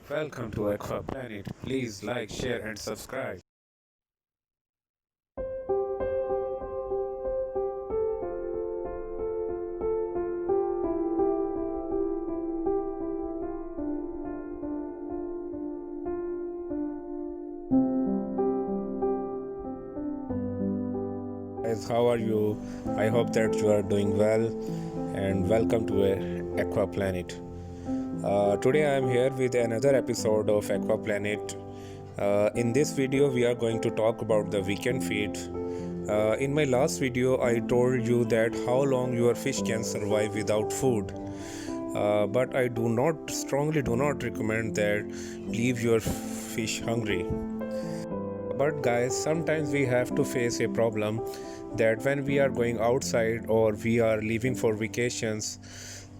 Welcome to Aqua Planet. Please like, share, and subscribe. Guys, how are you? I hope that you are doing well, and welcome to Aqua Planet. Today I am here with another episode of Aqua Planet. In this video, we are going to talk about the weekend feed. In my last video, I told you that how long your fish can survive without food. But I strongly do not recommend that leave your fish hungry. But guys, sometimes we have to face a problem that when we are going outside or we are leaving for vacations,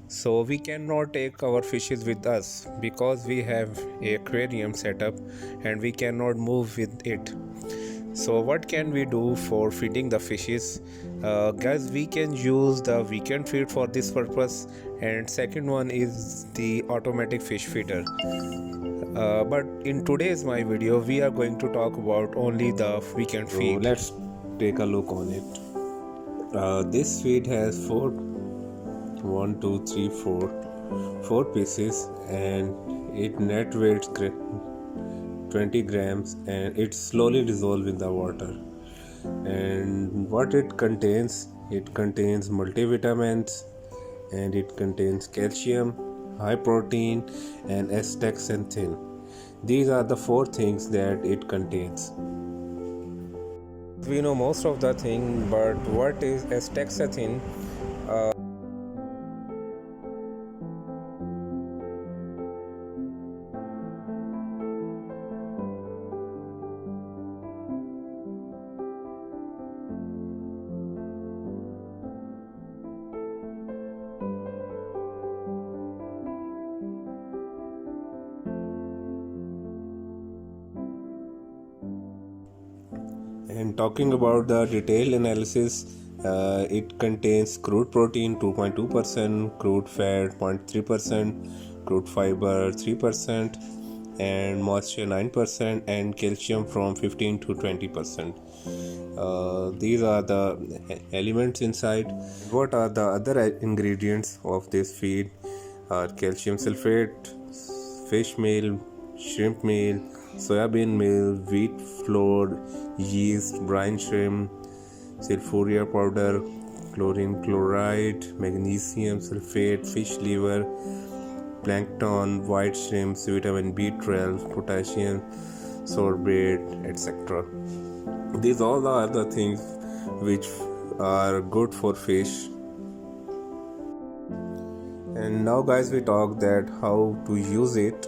so we cannot take our fishes with us because we have a aquarium set up and we cannot move with it. So what can we do for feeding the fishes? Guys, we can use the weekend feed for this purpose, and second one is the automatic fish feeder. But in today's my video, we are going to talk about only the weekend feed. So let's take a look on it. This feed has four pieces, and it net weighs 20 grams, and it slowly dissolves in the water. And what it contains multivitamins, and it contains calcium, high protein, and astaxanthin. These are the four things that it contains. We know most of the thing, but what is astaxanthin? And talking about the detailed analysis, it contains crude protein 2.2%, crude fat 0.3%, crude fiber 3%, and moisture 9%, and calcium from 15 to 20%. These are the elements inside. What are the other ingredients of this feed? Calcium sulfate, fish meal, shrimp meal, soybean meal, wheat flour, yeast, brine shrimp, sulfuria powder, chlorine chloride, magnesium sulfate, fish liver, plankton, white shrimps, vitamin B12, potassium sorbate, etc. These all are the things which are good for fish. And now guys, we talk that how to use it.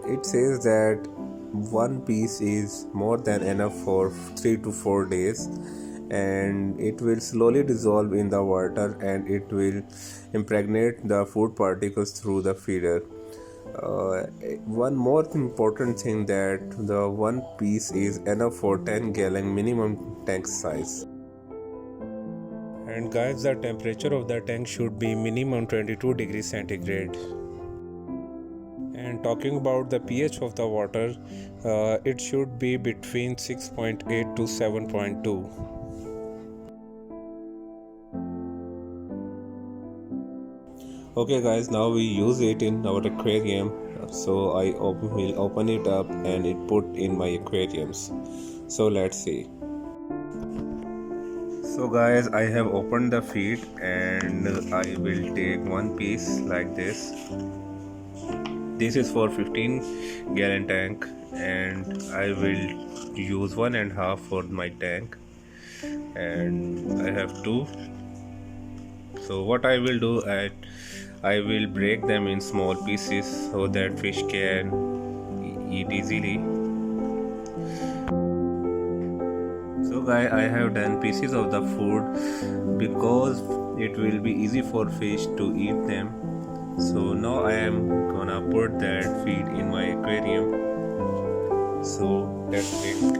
It says that one piece is more than enough for 3 to 4 days, and it will slowly dissolve in the water, and it will impregnate the food particles through the feeder. One more important thing, that the one piece is enough for 10-gallon minimum tank size. And guys, the temperature of the tank should be minimum 22 degrees centigrade. And talking about the pH of the water, it should be between 6.8 to 7.2. Okay guys, now we use it in our aquarium. So I will open it up and it put in my aquariums. So let's see. So guys, I have opened the feed and I will take one piece like this. This is for 15-gallon tank, and I will use 1.5 for my tank, and I have 2. So what I will do, I will break them in small pieces so that fish can eat easily. So guys, I have done pieces of the food because it will be easy for fish to eat them. So now I am gonna put that feed in my aquarium. So that's it.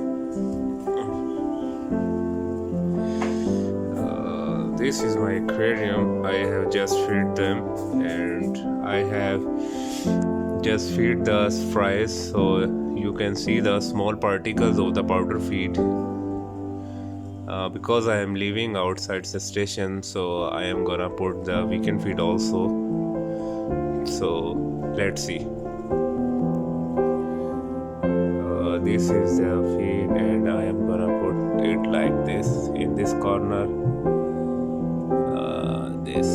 this is my aquarium. I have just fed them, and I have just feed the fries, so you can see the small particles of the powder feed. Because I am leaving outside the station, so I am gonna put the weekend feed also. So let's see. This is the feed, and I am gonna put it like this in this corner. This,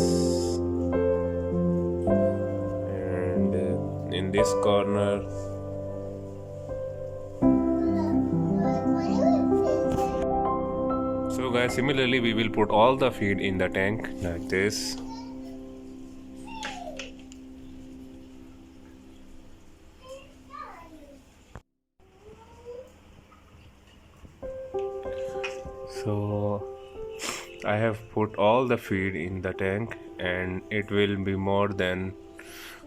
and in this corner. So guys, similarly we will put all the feed in the tank like this. So I have put all the feed in the tank, and it will be more than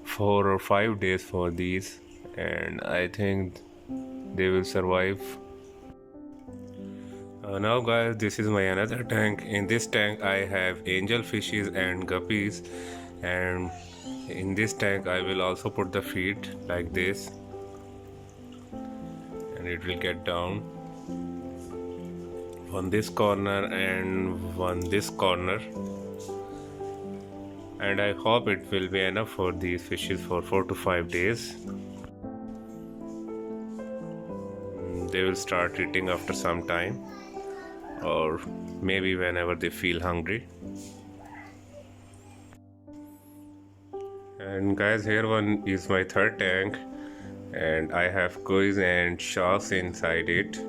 4 or 5 days for these, and I think they will survive. Now guys, this is my another tank. In this tank I have angel fishes and guppies, and in this tank I will also put the feed like this, and it will get down on this corner and on this corner, and I hope it will be enough for these fishes for 4 to 5 days. They will start eating after some time, or maybe whenever they feel hungry. And guys, here one is my third tank, and I have kois and sharks inside it.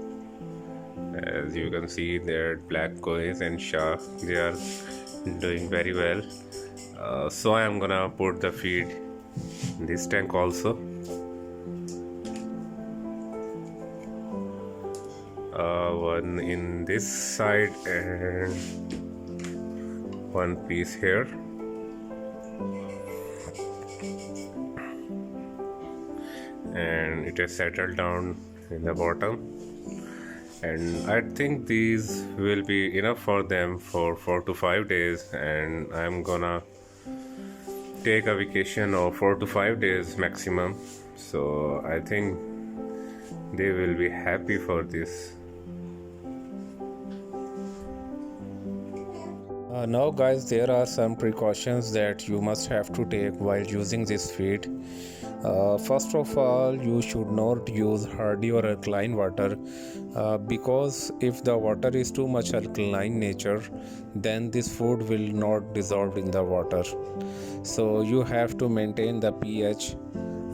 As you can see, there black kois and sharks, they are doing very well. So I am gonna put the feed in this tank also. One in this side and one piece here. And it is settled down in the bottom, and I think these will be enough for them for 4 to 5 days, and I'm gonna take a vacation of 4 to 5 days maximum, so I think they will be happy for this. Now guys, there are some precautions that you must have to take while using this feed. First of all, you should not use hardy or alkaline water, because if the water is too much alkaline nature, then this food will not dissolve in the water. So you have to maintain the pH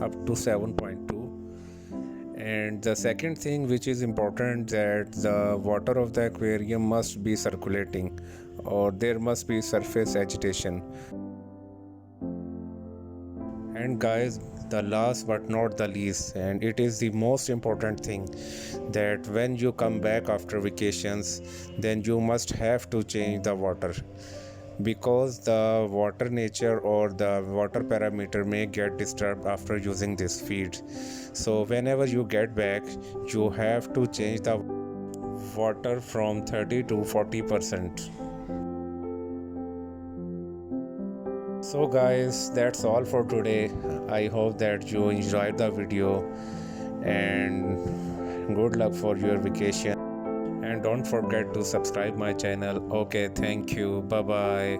up to 7.2. And the second thing which is important, that the water of the aquarium must be circulating, or there must be surface agitation. And guys, the last but not the least, and it is the most important thing, that when you come back after vacations, then you must have to change the water, because the water nature or the water parameter may get disturbed after using this feed. So whenever you get back, you have to change the water from 30 to 40%. So guys, that's all for today. I hope that you enjoyed the video, and good luck for your vacation, and don't forget to subscribe my channel. Okay, thank you, bye bye.